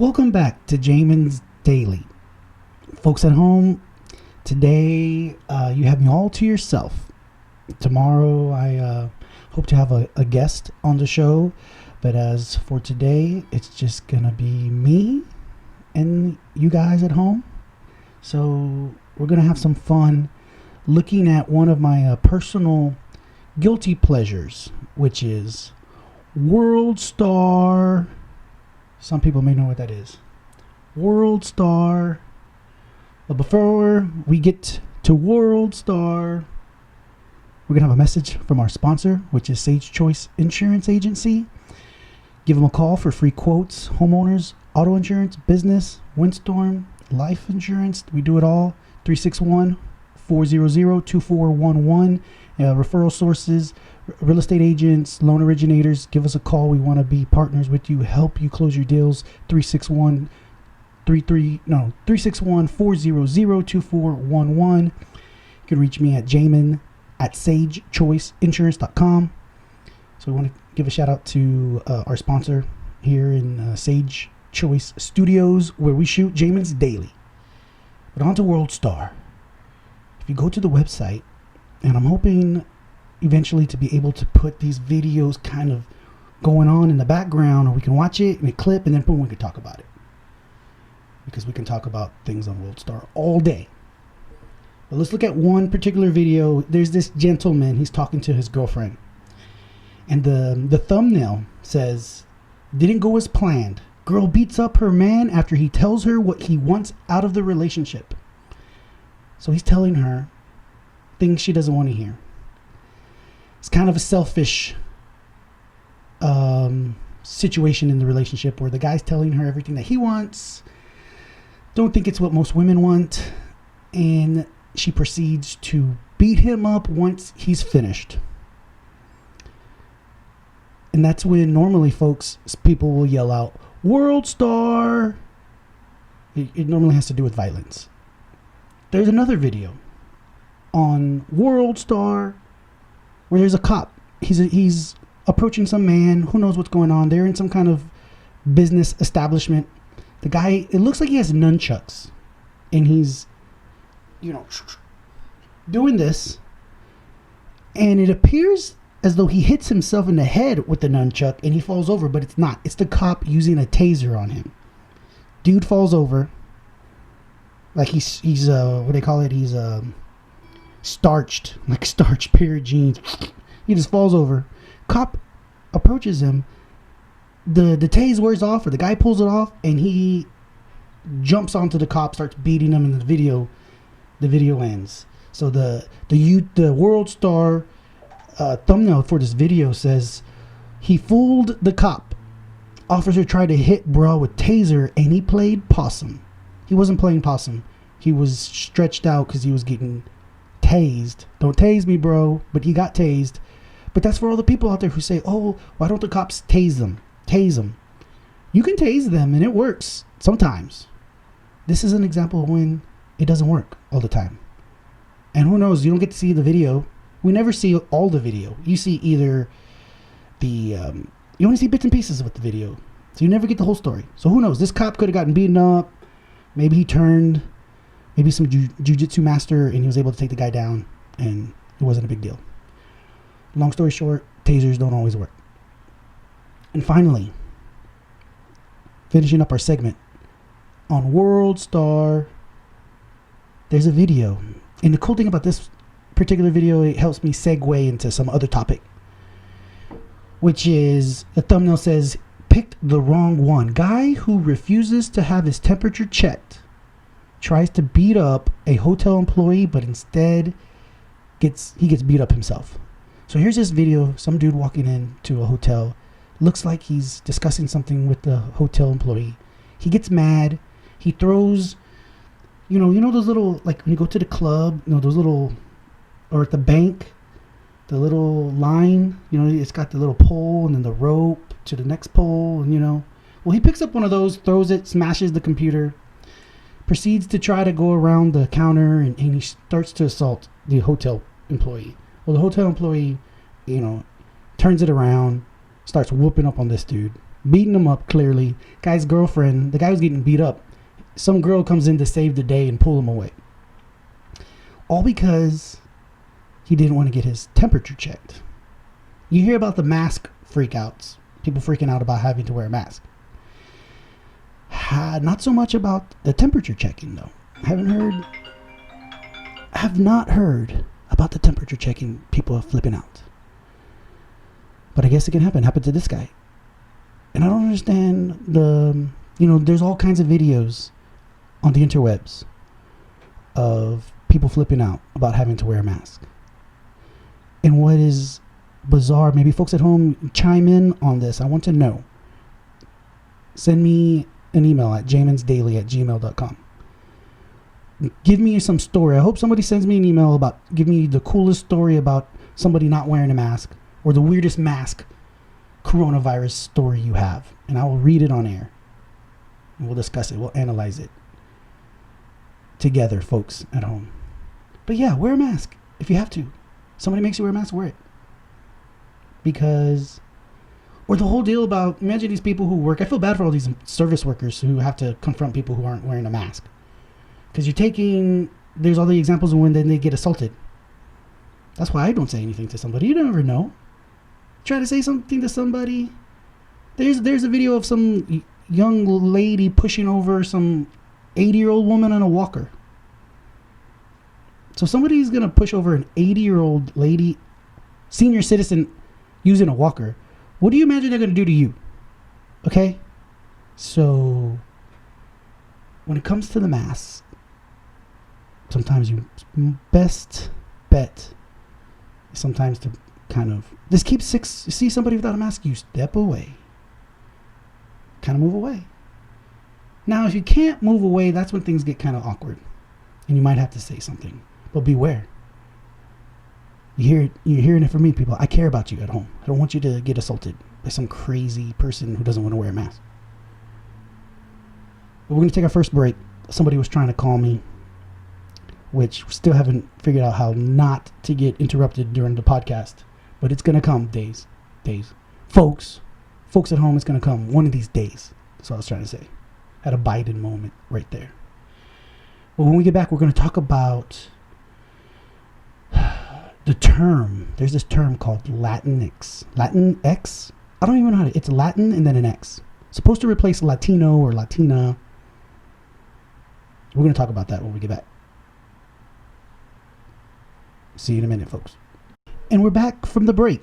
Welcome back to Jamin's Daily. Folks at home, today you have me all to yourself. Tomorrow I hope to have a guest on the show, but as for today, it's just going to be me and you guys at home. So we're going to have some fun looking at one of my personal guilty pleasures, which is Worldstar. Some people may know what that is. Worldstar. But before we get to Worldstar, we're going to have a message from our sponsor, which is Sage Choice Insurance Agency. Give them a call for free quotes, homeowners, auto insurance, business, windstorm, life insurance. We do it all. 361-400-2411. Referral sources, real estate agents, loan originators, give us a call. We want to be partners with you, help you close your deals. 361-400-2411. You can reach me at jamin@sagechoiceinsurance.com. So we want to give a shout out to our sponsor here in Sage Choice Studios, where we shoot Jamin's Daily. But on to Worldstar. If you go to the website, and I'm hoping eventually to be able to put these videos kind of going on in the background, or we can watch it in a clip and then boom, we can talk about it. Because we can talk about things on Worldstar all day. But let's look at one particular video. There's this gentleman, he's talking to his girlfriend. And the thumbnail says, "Didn't go as planned. Girl beats up her man after he tells her what he wants out of the relationship." So he's telling her things she doesn't want to hear. It's kind of a selfish situation in the relationship where the guy's telling her everything that he wants. Don't think it's what most women want. And she proceeds to beat him up once he's finished. And that's when normally, folks, people will yell out, "Worldstar!" It normally has to do with violence. There's another video on Worldstar where there's a cop. He's approaching some man. Who knows what's going on? They're in some kind of business establishment. The guy, it looks like he has nunchucks, and he's, doing this, and it appears as though he hits himself in the head with the nunchuck and he falls over, but it's not. It's the cop using a taser on him. Dude falls over. Like he's what do they call it? He's starched, like starched pair of jeans. He just falls over. Cop approaches him. The tase wears off, or the guy pulls it off, and he jumps onto the cop, starts beating him, and the video ends. So the Worldstar thumbnail for this video says, "He fooled the cop. Officer tried to hit bra with taser, and he played possum." He wasn't playing possum. He was stretched out because he was getting tased. Don't tase me, bro. But he got tased. But that's for all the people out there who say, "Oh, why don't the cops tase them?" Tase them. You can tase them, and it works sometimes. This is an example of when it doesn't work all the time. And who knows? You don't get to see the video. We never see all the video. You see either you only see bits and pieces of the video. So you never get the whole story. So who knows? This cop could have gotten beaten up. Maybe he turned, maybe some jiu-jitsu master, and he was able to take the guy down, and it wasn't a big deal. Long story short, tasers don't always work. And finally, finishing up our segment on Worldstar, there's a video. And the cool thing about this particular video, it helps me segue into some other topic, which is, the thumbnail says, "Picked the wrong one. Guy who refuses to have his temperature checked tries to beat up a hotel employee, but instead gets beat up himself." So here's this video, some dude walking into a hotel. Looks like he's discussing something with the hotel employee. He gets mad. He throws, you know those little, like when you go to the club, those little, or at the bank, the little line, it's got the little pole and then the rope to the next pole, and well, he picks up one of those, throws it, smashes the computer, proceeds to try to go around the counter, and he starts to assault the hotel employee. Well, the hotel employee, turns it around, starts whooping up on this dude. beating him up, clearly. Guy's girlfriend, the guy was getting beat up. Some girl comes in to save the day and pull him away. All because he didn't want to get his temperature checked. You hear about the mask freakouts. People freaking out about having to wear a mask. Not so much about the temperature checking, though. I have not heard about the temperature checking, people are flipping out. But I guess it can happen. Happened to this guy. And I don't understand there's all kinds of videos on the interwebs of people flipping out about having to wear a mask. And what is bizarre, maybe folks at home chime in on this. I want to know. Send me an email at jaminsdaily@gmail.com. Give me some story. I hope somebody sends me an email give me the coolest story about somebody not wearing a mask or the weirdest mask coronavirus story you have. And I will read it on air. And we'll discuss it. We'll analyze it together, folks at home. But yeah, wear a mask if you have to. Somebody makes you wear a mask, wear it. Or the whole deal about, imagine these people who work, I feel bad for all these service workers who have to confront people who aren't wearing a mask. Because there's all the examples of when then they get assaulted. That's why I don't say anything to somebody. You never know. Try to say something to somebody. There's a video of some young lady pushing over some 80-year-old woman on a walker. So somebody's going to push over an 80-year-old lady, senior citizen, using a walker. What do you imagine they're going to do to you? Okay? So, when it comes to the mask, sometimes your best bet is sometimes to kind of, just keep six, you see somebody without a mask, you step away. Kind of move away. Now, if you can't move away, that's when things get kind of awkward. And you might have to say something. But beware. You're hearing it from me, people. I care about you at home. I don't want you to get assaulted by some crazy person who doesn't want to wear a mask. But we're going to take our first break. Somebody was trying to call me, which still haven't figured out how not to get interrupted during the podcast. But it's going to come days. Folks at home, it's going to come one of these days. That's what I was trying to say. Had a Biden moment right there. Well, when we get back, we're going to talk about the term. There's this term called Latinx. Latinx? I don't even know how to. It's Latin and then an X. Supposed to replace Latino or Latina. We're going to talk about that when we get back. See you in a minute, folks. And we're back from the break.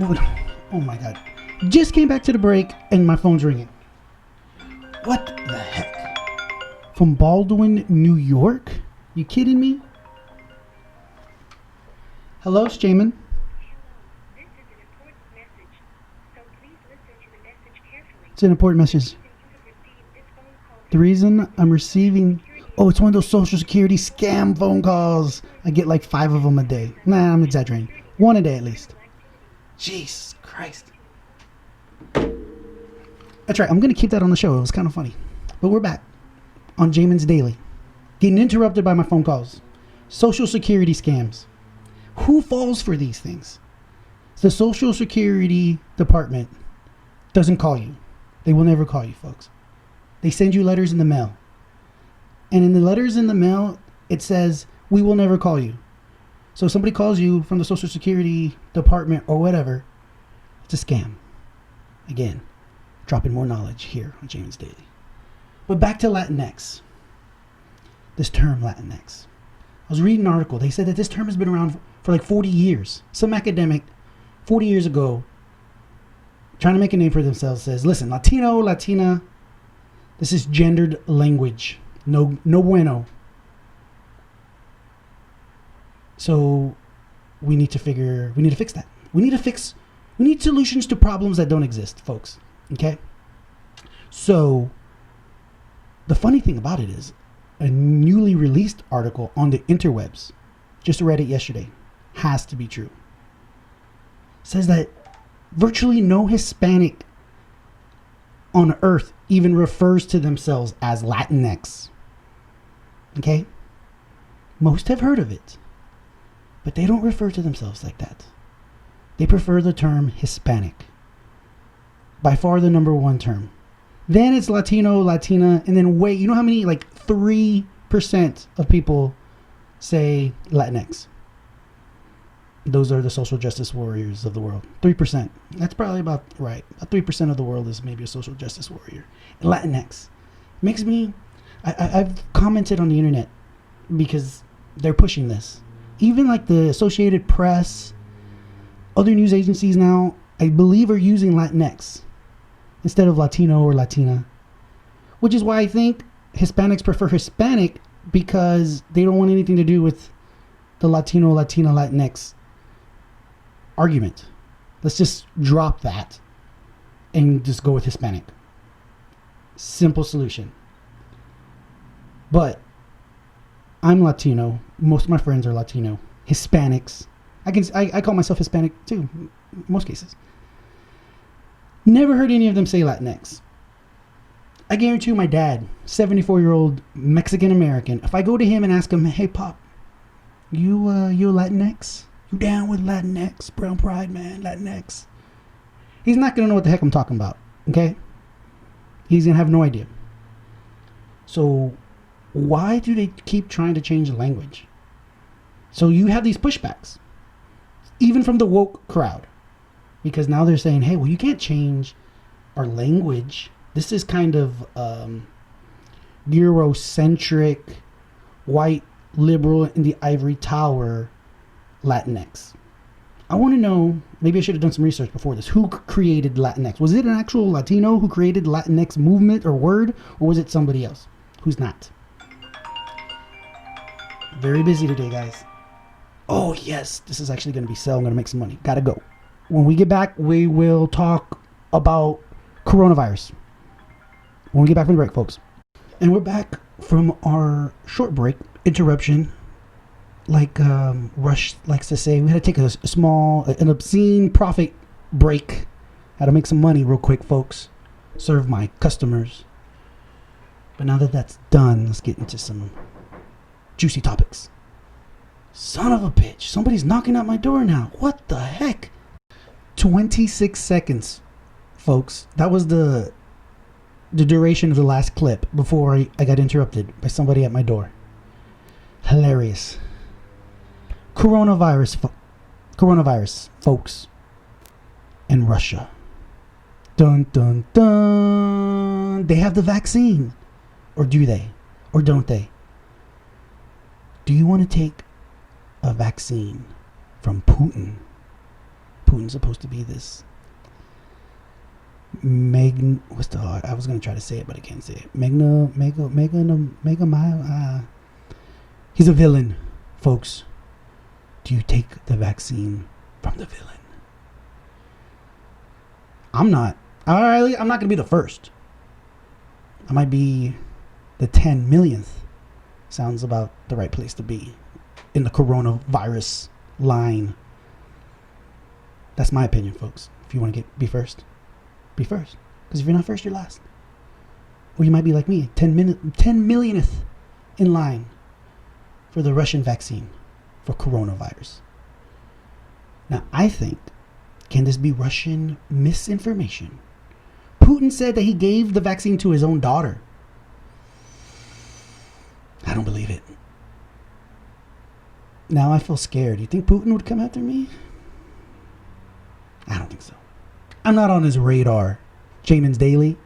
Oh my God. Just came back to the break and my phone's ringing. What the heck? From Baldwin, New York? You kidding me? Hello, Shaman. This is an important message, so please listen to the message carefully. It's an important message. The reason I'm receiving... Oh, it's one of those Social Security scam phone calls. I get like 5 of them a day. Nah, I'm exaggerating. 1 a day at least. Jesus Christ. That's right. I'm going to keep that on the show. It was kind of funny. But we're back on Jamin's Daily. Getting interrupted by my phone calls. Social Security scams. Who falls for these things? The Social Security Department doesn't call you. They will never call you, folks. They send you letters in the mail. And in the letters in the mail, it says, we will never call you. So if somebody calls you from the Social Security Department or whatever, it's a scam. Again, dropping more knowledge here on Jamin's Daily. But back to Latinx. This term, Latinx. I was reading an article. They said that this term has been around for like 40 years. Some academic, 40 years ago, trying to make a name for themselves, says, listen, Latino, Latina, this is gendered language. No bueno. So we need to fix that. We need solutions to problems that don't exist, folks. Okay? So the funny thing about it is a newly released article on the interwebs, just read it yesterday, has to be true. Says that virtually no Hispanic on earth even refers to themselves as Latinx. Okay? Most have heard of it, but they don't refer to themselves like that. They prefer the term Hispanic. By far the number one term. Then it's Latino, Latina, and then wait, you know how many, like 3% of people say Latinx? Those are the social justice warriors of the world. 3%. That's probably about right. About 3% of the world is maybe a social justice warrior. And Latinx makes me, I've commented on the internet because they're pushing this. Even like the Associated Press, other news agencies now, I believe are using Latinx instead of Latino or Latina, which is why I think Hispanics prefer Hispanic, because they don't want anything to do with the Latino, Latina, Latinx argument. Let's just drop that and just go with Hispanic. Simple solution. But I'm Latino. Most of my friends are Latino. Hispanics. I call myself Hispanic too, in most cases. Never heard any of them say Latinx. I guarantee you my dad, 74-year-old Mexican American, if I go to him and ask him, hey Pop, you Latinx? You down with Latinx? Brown pride, man, Latinx. He's not going to know what the heck I'm talking about, okay? He's going to have no idea. So why do they keep trying to change the language? So you have these pushbacks, even from the woke crowd. Because now they're saying, hey, well, you can't change our language. This is kind of Eurocentric, white, liberal in the ivory tower Latinx. I want to know, maybe I should have done some research before this. Who created Latinx? Was it an actual Latino who created Latinx movement or word? Or was it somebody else who's not? Very busy today, guys. Oh, yes. This is actually going to be sell. I'm going to make some money. Gotta go. When we get back, we will talk about coronavirus. When we get back from the break, folks. And we're back from our short break, interruption. Like Rush likes to say, we had to take a small, an obscene profit break. Had to make some money real quick, folks. Serve my customers. But now that that's done, let's get into some juicy topics. Son of a bitch. Somebody's knocking at my door now. What the heck? 26 seconds, folks. That was the duration of the last clip before I got interrupted by somebody at my door. Hilarious. Coronavirus, folks. In Russia. Dun, dun, dun. They have the vaccine. Or do they? Or don't they? Do you want to take a vaccine from Putin? Putin's supposed to be this what's the I was gonna try to say it, but I can't say it. He's a villain, folks. Do you take the vaccine from the villain? I'm not. I'm not gonna be the first. I might be the 10 millionth. Sounds about the right place to be in the coronavirus line. That's my opinion, folks. If you want to be first, be first. Because if you're not first, you're last. Or you might be like me, 10 millionth in line for the Russian vaccine for coronavirus. Now, I think, can this be Russian misinformation? Putin said that he gave the vaccine to his own daughter. I don't believe it. Now I feel scared. You think Putin would come after me? I don't think so. I'm not on his radar, Jamin's Daily.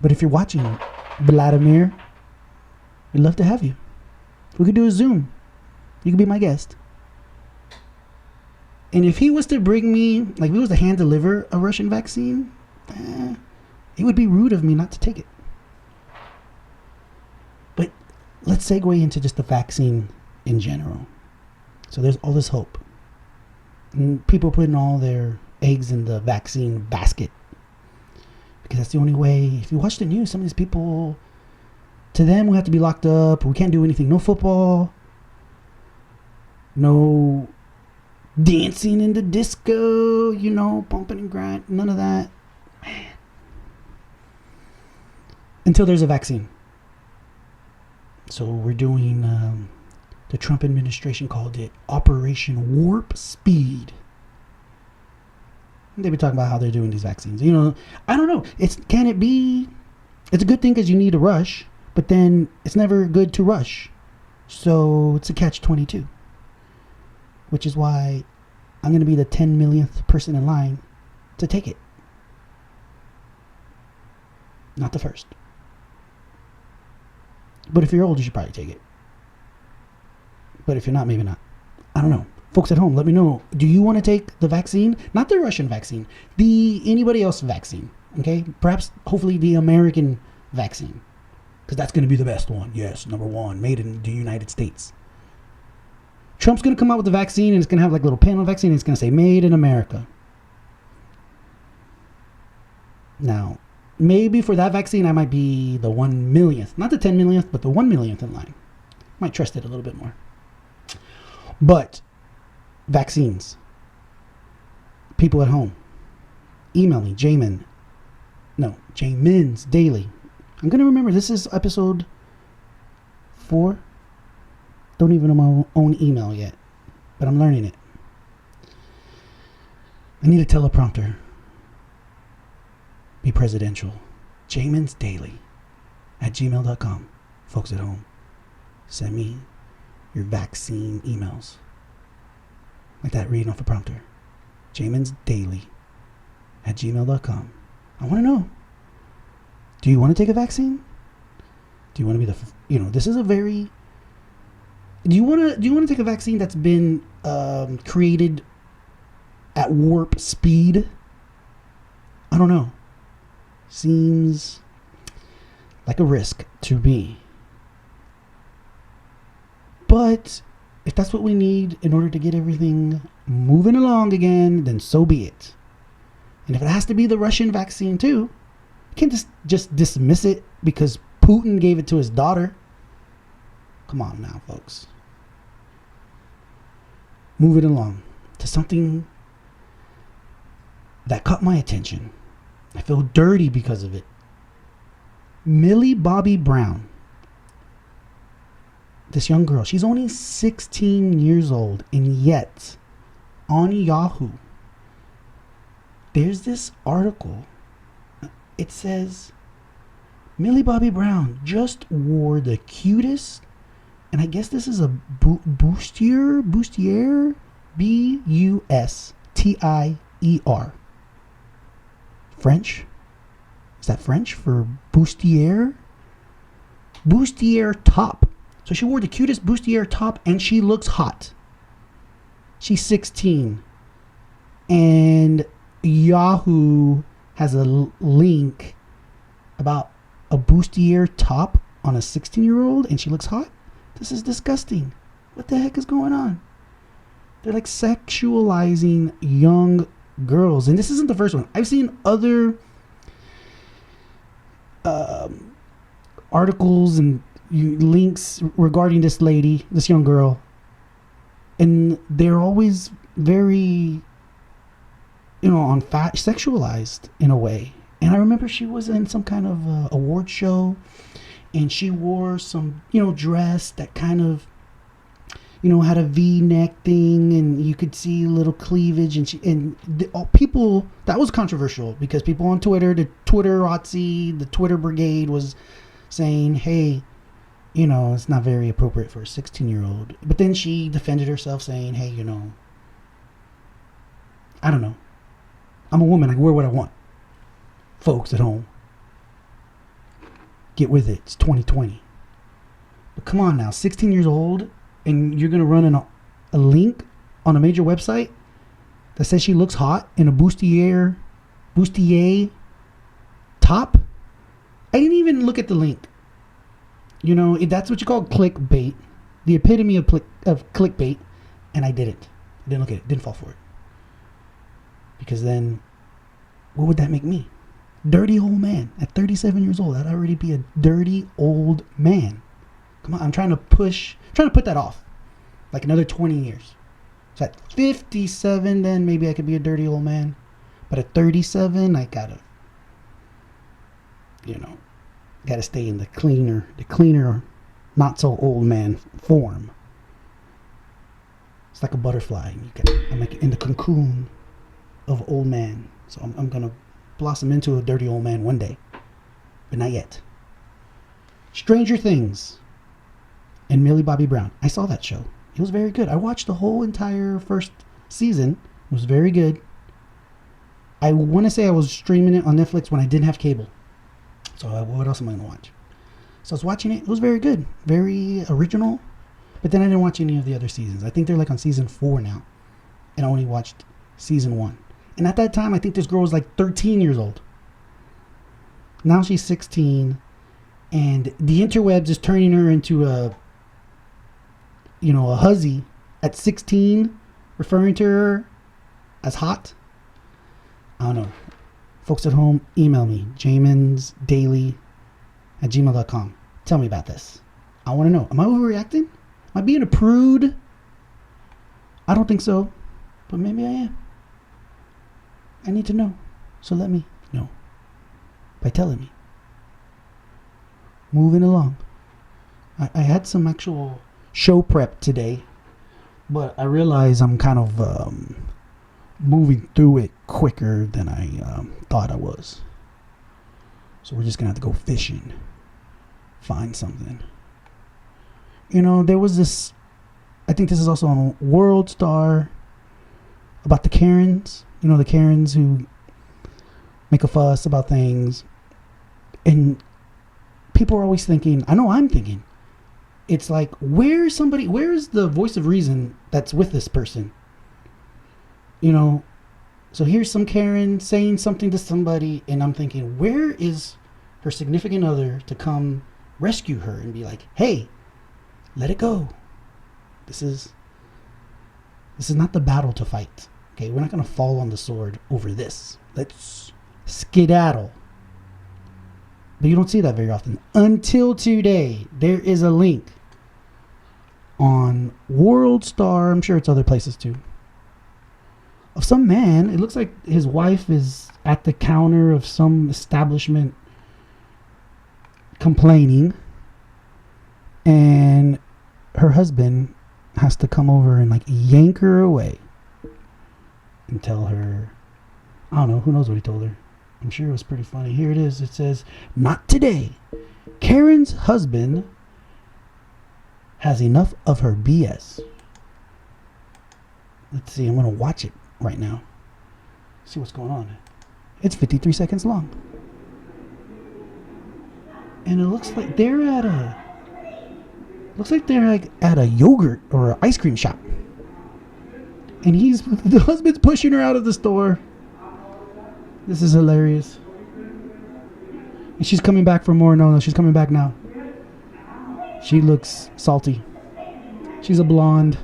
But if you're watching, Vladimir, we'd love to have you. We could do a Zoom. You could be my guest. And if he was to bring me, like if he was to hand deliver a Russian vaccine, it would be rude of me not to take it. But let's segue into just the vaccine in general. So there's all this hope. And people putting all their eggs in the vaccine basket. Because that's the only way. If you watch the news, some of these people, to them, we have to be locked up. We can't do anything. No football. No dancing in the disco, bumping and grind. None of that. Man. Until there's a vaccine. So we're doing, the Trump administration called it Operation Warp Speed. They've been talking about how they're doing these vaccines. You know, I don't know. Can it be? It's a good thing because you need to rush, but then it's never good to rush. So it's a catch-22, which is why I'm going to be the 10 millionth person in line to take it. Not the first. But if you're old, you should probably take it. But if you're not, maybe not. I don't know. Folks at home, let me know. Do you want to take the vaccine? Not the Russian vaccine. The anybody else vaccine. Okay? Perhaps, hopefully, the American vaccine. Because that's going to be the best one. Yes, number one. Made in the United States. Trump's going to come out with the vaccine, and it's going to have like a little panel vaccine, and it's going to say, made in America. Now, maybe for that vaccine, I might be the 1 millionth. Not the 10 millionth, but the 1 millionth in line. Might trust it a little bit more. But vaccines. People at home. Email me, Jamin's Daily. I'm going to remember this is episode 4. Don't even know my own email yet. But I'm learning it. I need a teleprompter. Be presidential. Jamin's Daily at gmail.com. Folks at home, send me your vaccine emails. Like that, reading off a prompter. Jamin's Daily at gmail.com. I want to know. Do you want to take a vaccine? Do you want to be this is a very... Do you want to take a vaccine that's been created at warp speed? I don't know. Seems like a risk to me. But if that's what we need in order to get everything moving along again, then so be it. And if it has to be the Russian vaccine too, you can't just dismiss it because Putin gave it to his daughter. Come on now, folks. Moving along to something that caught my attention. I feel dirty because of it. Millie Bobby Brown. This young girl, she's only 16 years old, and yet on Yahoo, there's this article. It says, Millie Bobby Brown just wore the cutest, and I guess this is a bustier, bustier. French? Is that French for bustier? Bustier top. So she wore the cutest bustier top and she looks hot. She's 16. And Yahoo has a link about a bustier top on a 16-year-old and she looks hot? This is disgusting. What the heck is going on? They're like sexualizing young girls. And this isn't the first one. I've seen other articles and links regarding this lady, this young girl, and they're always very, sexualized in a way. And I remember she was in some kind of award show, and she wore some, dress that kind of, had a V-neck thing, and you could see little cleavage, and people, that was controversial because people on Twitter, the Twitterati, the Twitter brigade was saying, hey, it's not very appropriate for a 16-year-old. But then she defended herself saying, hey, I don't know. I'm a woman. I can wear what I want. Folks at home, get with it. It's 2020. But come on now, 16 years old, and you're going to run a link on a major website that says she looks hot in a bustier top? I didn't even look at the link. That's what you call clickbait. The epitome of clickbait. And I didn't. I didn't look at it. Didn't fall for it. Because then, what would that make me? Dirty old man. At 37 years old, I'd already be a dirty old man. Come on, I'm trying to put that off. Like another 20 years. So at 57, then maybe I could be a dirty old man. But at 37, I gotta, gotta stay in the cleaner, not so old man form. It's like a butterfly. I'm like in the cocoon of old man. So I'm going to blossom into a dirty old man one day. But not yet. Stranger Things and Millie Bobby Brown. I saw that show. It was very good. I watched the whole entire first season. It was very good. I want to say I was streaming it on Netflix when I didn't have cable. So what else am I going to watch? So I was watching it. It was very good. Very original. But then I didn't watch any of the other seasons. I think they're like on season 4 now. And I only watched season 1. And at that time, I think this girl was like 13 years old. Now she's 16. And the interwebs is turning her into a hussy at 16, referring to her as hot. I don't know. Folks at home, email me, jaminsdaily@gmail.com. Tell me about this. I want to know. Am I overreacting? Am I being a prude? I don't think so. But maybe I am. I need to know. So let me know. By telling me. Moving along. I had some actual show prep today. But I realize I'm kind of moving through it quicker than I thought I was. So we're just going to have to go fishing. Find something. There was this, I think this is also on Worldstar, about the Karens. The Karens who make a fuss about things. And people are always thinking, I know I'm thinking, it's like, where's the voice of reason that's with this person? So here's some Karen saying something to somebody, and I'm thinking, where is her significant other to come rescue her and be like, hey, let it go. This is not the battle to fight. Okay, we're not going to fall on the sword over this. Let's skedaddle. But you don't see that very often. Until today, there is a link on Worldstar, I'm sure it's other places too, of some man. It looks like his wife is at the counter of some establishment complaining, and her husband has to come over and like yank her away and tell her, I don't know, who knows what he told her. I'm sure it was pretty funny. Here it is. It says, not today. Karen's husband has enough of her BS. Let's see. I'm going to watch it right now. See what's going on. It's 53 seconds long. And it looks like they're at a yogurt or ice cream shop. And the husband's pushing her out of the store. This is hilarious. And she's coming back for more. No, she's coming back now. She looks salty. She's a blonde.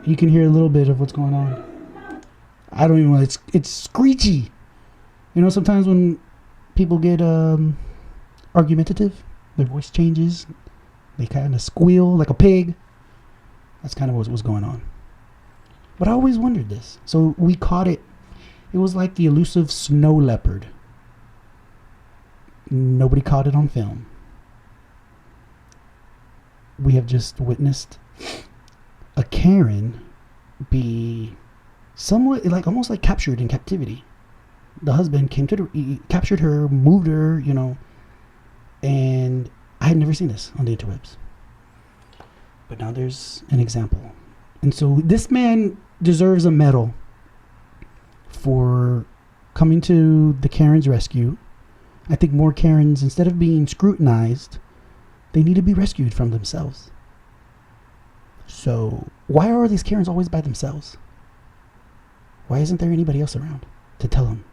You can hear a little bit of what's going on. I don't even know. It's screechy. Sometimes when people get argumentative, their voice changes. They kind of squeal like a pig. That's kind of what was going on. But I always wondered this. So we caught it. It was like the elusive snow leopard. Nobody caught it on film. We have just witnessed a Karen be somewhat almost like captured in captivity. The husband he captured her, moved her, and I had never seen this on the interwebs. But now there's an example. And so this man deserves a medal for coming to the Karen's rescue. I think more Karens, instead of being scrutinized, they need to be rescued from themselves. So why are these Karens always by themselves? Why isn't there anybody else around to tell them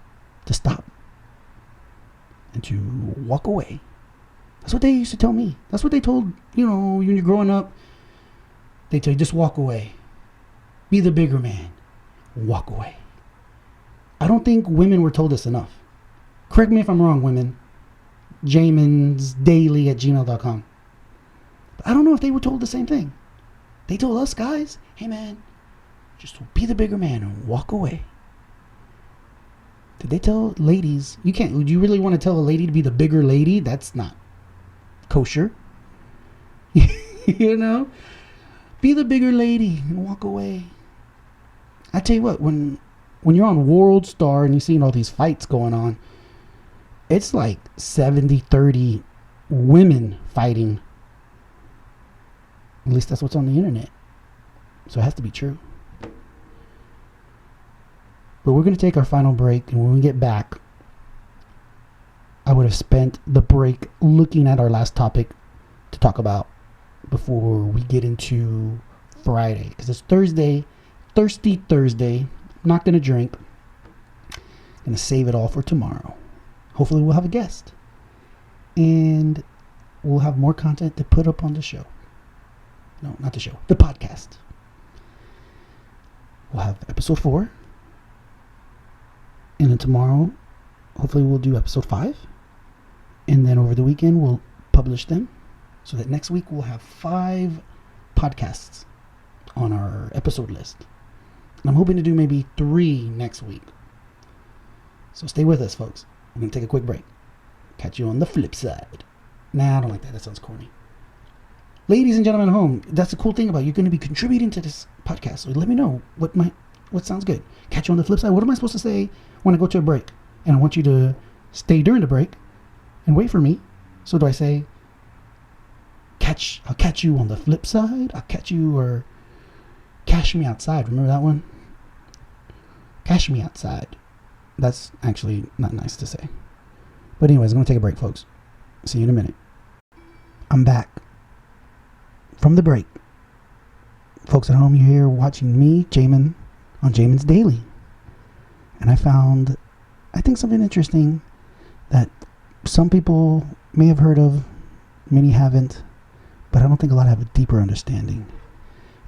to stop and to walk away? That's what they used to tell me. That's what they told, when you're growing up. They tell you, just walk away. Be the bigger man. Walk away. I don't think women were told this enough. Correct me if I'm wrong, women. jaminsdaily@gmail.com. But I don't know if they were told the same thing. They told us guys, hey man, just be the bigger man and walk away. Did they tell ladies, would you really want to tell a lady to be the bigger lady? That's not kosher. Be the bigger lady and walk away. I tell you what, when you're on Worldstar and you're seeing all these fights going on, it's like 70-30 women fighting. At least that's what's on the internet. So it has to be true. But we're going to take our final break, and when we get back, I would have spent the break looking at our last topic to talk about before we get into Friday. Because it's Thursday, Thirsty Thursday. Not going to drink. Going to save it all for tomorrow. Hopefully we'll have a guest. And we'll have more content to put up on the show. No, not the show. The podcast. We'll have episode 4. And then tomorrow, hopefully we'll do episode 5. And then over the weekend, we'll publish them. So that next week, we'll have 5 podcasts on our episode list. And I'm hoping to do maybe 3 next week. So stay with us, folks. We're going to take a quick break. Catch you on the flip side. Nah, I don't like that. That sounds corny. Ladies and gentlemen at home, that's the cool thing about you're going to be contributing to this podcast. So let me know what sounds good. Catch you on the flip side. What am I supposed to say when I go to a break? And I want you to stay during the break and wait for me. So do I say, I'll catch you on the flip side? I'll catch you, or cash me outside. Remember that one? Cash me outside. That's actually not nice to say. But anyways, I'm going to take a break, folks. See you in a minute. I'm back from the break. Folks at home, you're here watching me, Jamin, on Jamin's Daily. And I found, I think, something interesting that some people may have heard of, many haven't, but I don't think a lot have a deeper understanding.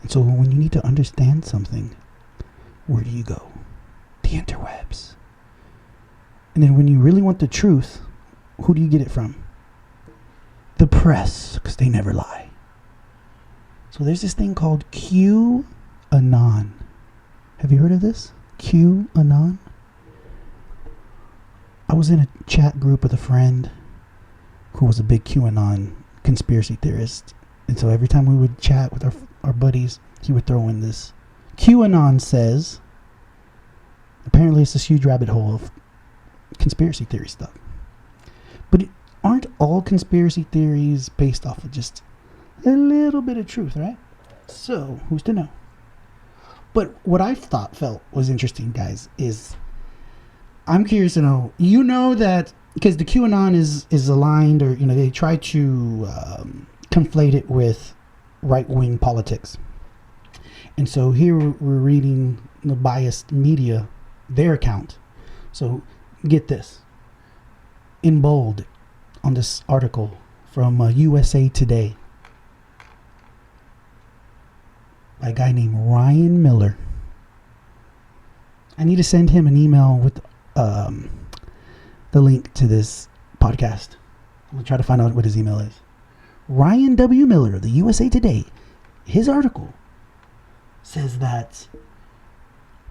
And so when you need to understand something, where do you go? The interwebs. And then when you really want the truth, who do you get it from? The press, because they never lie. So there's this thing called QAnon. Have you heard of this? QAnon? I was in a chat group with a friend who was a big QAnon conspiracy theorist. And so every time we would chat with our buddies, he would throw in this. QAnon says, apparently it's this huge rabbit hole of conspiracy theory stuff. But aren't all conspiracy theories based off of just a little bit of truth, right? So, who's to know? But what I felt was interesting, guys, is I'm curious to know, that, because the QAnon is aligned, or, they try to conflate it with right-wing politics. And so here we're reading the biased media, their account. So get this. In bold on this article from USA Today by a guy named Ryan Miller. I need to send him an email with the link to this podcast. I'm going to try to find out what his email is. Ryan W. Miller of the USA Today, his article says that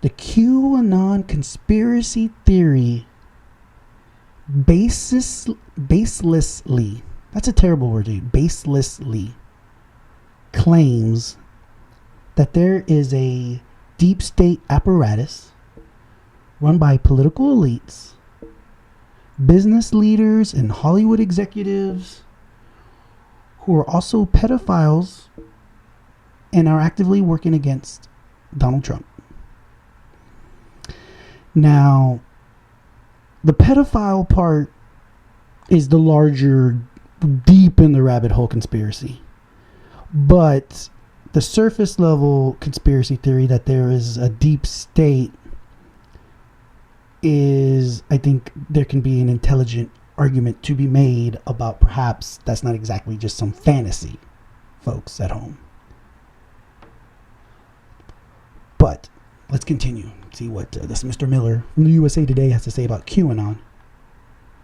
the QAnon conspiracy theory baselessly, that's a terrible word, dude, baselessly claims that there is a deep state apparatus run by political elites, business leaders, and Hollywood executives who are also pedophiles and are actively working against Donald Trump. Now, the pedophile part is the larger, deep in the rabbit hole conspiracy. But the surface level conspiracy theory that there is a deep state is, I think there can be an intelligent argument to be made about perhaps that's not exactly just some fantasy, folks at home. But let's continue. See what this Mr. Miller from the USA Today has to say about QAnon.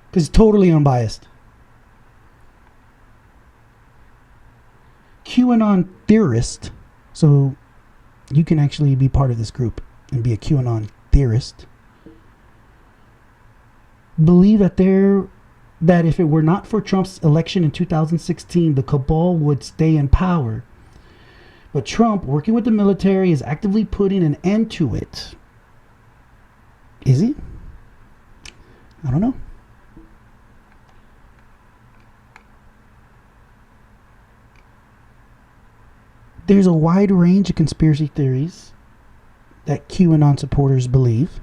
Because it's totally unbiased. QAnon theorist. So you can actually be part of this group and be a QAnon theorist. Believe that if it were not for Trump's election in 2016, the cabal would stay in power But Trump, working with the military, is actively putting an end to it. Is he? I don't know. There's a wide range of conspiracy theories that QAnon supporters believe.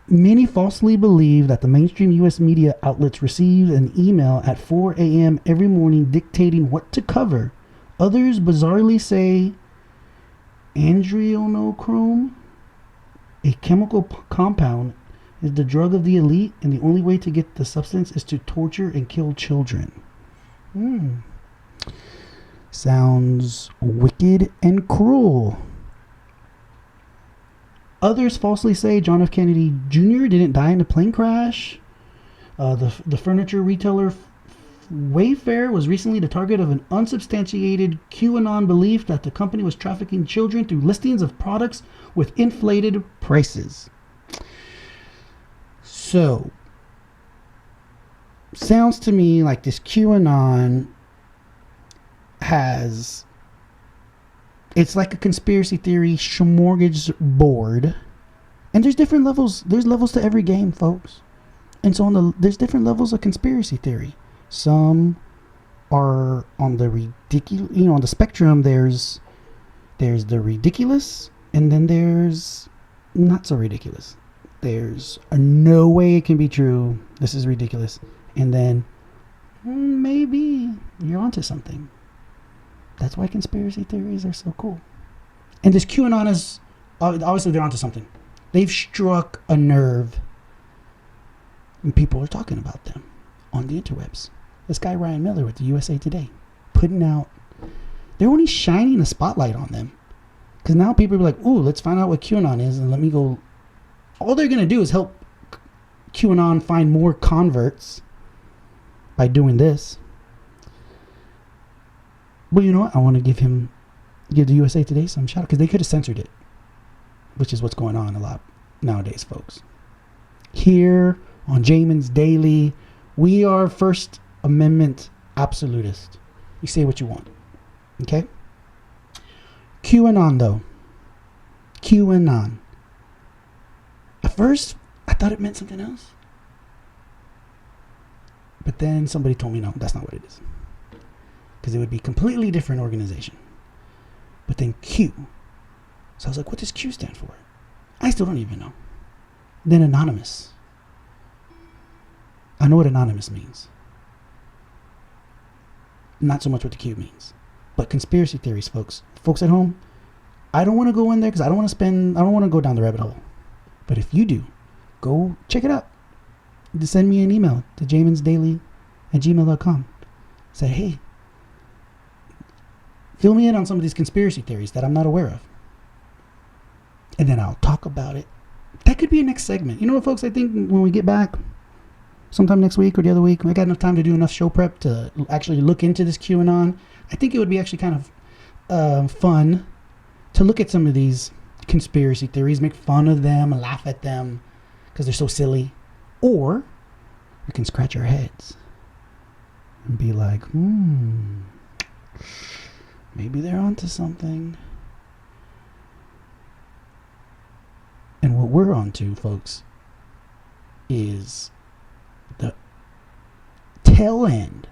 Many falsely believe that the mainstream U.S. media outlets received an email at 4 a.m. every morning dictating what to cover. Others bizarrely say adrenochrome, a chemical compound, is the drug of the elite, and the only way to get the substance is to torture and kill children. Sounds wicked and cruel. Others falsely say John F. Kennedy Jr. didn't die in a plane crash. The furniture retailer Wayfair was recently the target of an unsubstantiated QAnon belief that the company was trafficking children through listings of products with inflated prices. So, sounds to me like this QAnon has, it's like a conspiracy theory smorgasbord, and there's different levels. There's levels to every game, folks. And so there's different levels of conspiracy theory. Some are on the ridiculous, on the spectrum. There's the ridiculous, and then there's not so ridiculous. There's no way it can be true. This is ridiculous. And then maybe you're onto something. That's why conspiracy theories are so cool. And this QAnon is, obviously they're onto something. They've struck a nerve, and people are talking about them on the interwebs. This guy Ryan Miller with the USA Today putting out, they're only shining a spotlight on them. Because now people are like, ooh, let's find out what QAnon is, and let me go. All they're going to do is help QAnon find more converts by doing this. But you know what? I want to give the USA Today some shout out, because they could have censored it, which is what's going on a lot nowadays, folks. Here on Jamin's Daily, we are First Amendment absolutist. You say what you want. Okay? QAnon, though. QAnon. At first, I thought it meant something else. But then somebody told me, no, that's not what it is. Because it would be a completely different organization. But then Q. So I was like, what does Q stand for? I still don't even know. Then anonymous. I know what anonymous means. Not so much what the Q means. But conspiracy theories, folks. Folks at home, I don't want to go in there because I don't want to go down the rabbit hole. But if you do, go check it out. Just send me an email to jaminsdaily@gmail.com. Say, hey, fill me in on some of these conspiracy theories that I'm not aware of. And then I'll talk about it. That could be a next segment. You know what, folks? I think when we get back, sometime next week or the other week, I got enough time to do enough show prep to actually look into this QAnon. I think it would be actually kind of fun to look at some of these conspiracy theories, make fun of them, laugh at them because they're so silly. Or we can scratch our heads and be like, maybe they're onto something. And what we're onto, folks, is the tail end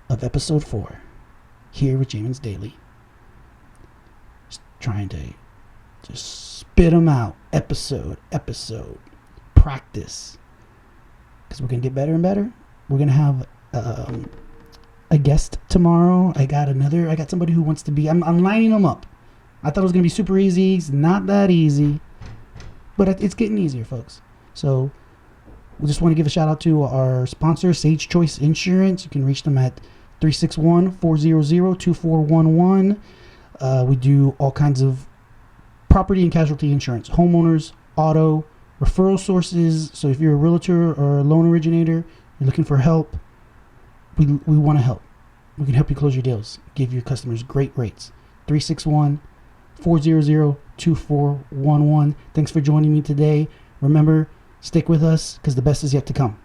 of episode 4 here with Jamin's Daily. Just trying to just spit them out episode, practice. Because we're going to get better and better. We're going to have a guest tomorrow. I got somebody who wants to be, I'm lining them up. I thought it was going to be super easy. It's not that easy. But it's getting easier, folks. So we just want to give a shout out to our sponsor, Sage Choice Insurance. You can reach them at 361-400-2411. We do all kinds of property and casualty insurance, homeowners, auto, referral sources. So if you're a realtor or a loan originator, you're looking for help, we want to help. We can help you close your deals, give your customers great rates. 361-400-2411. Thanks for joining me today. Remember, stick with us because the best is yet to come.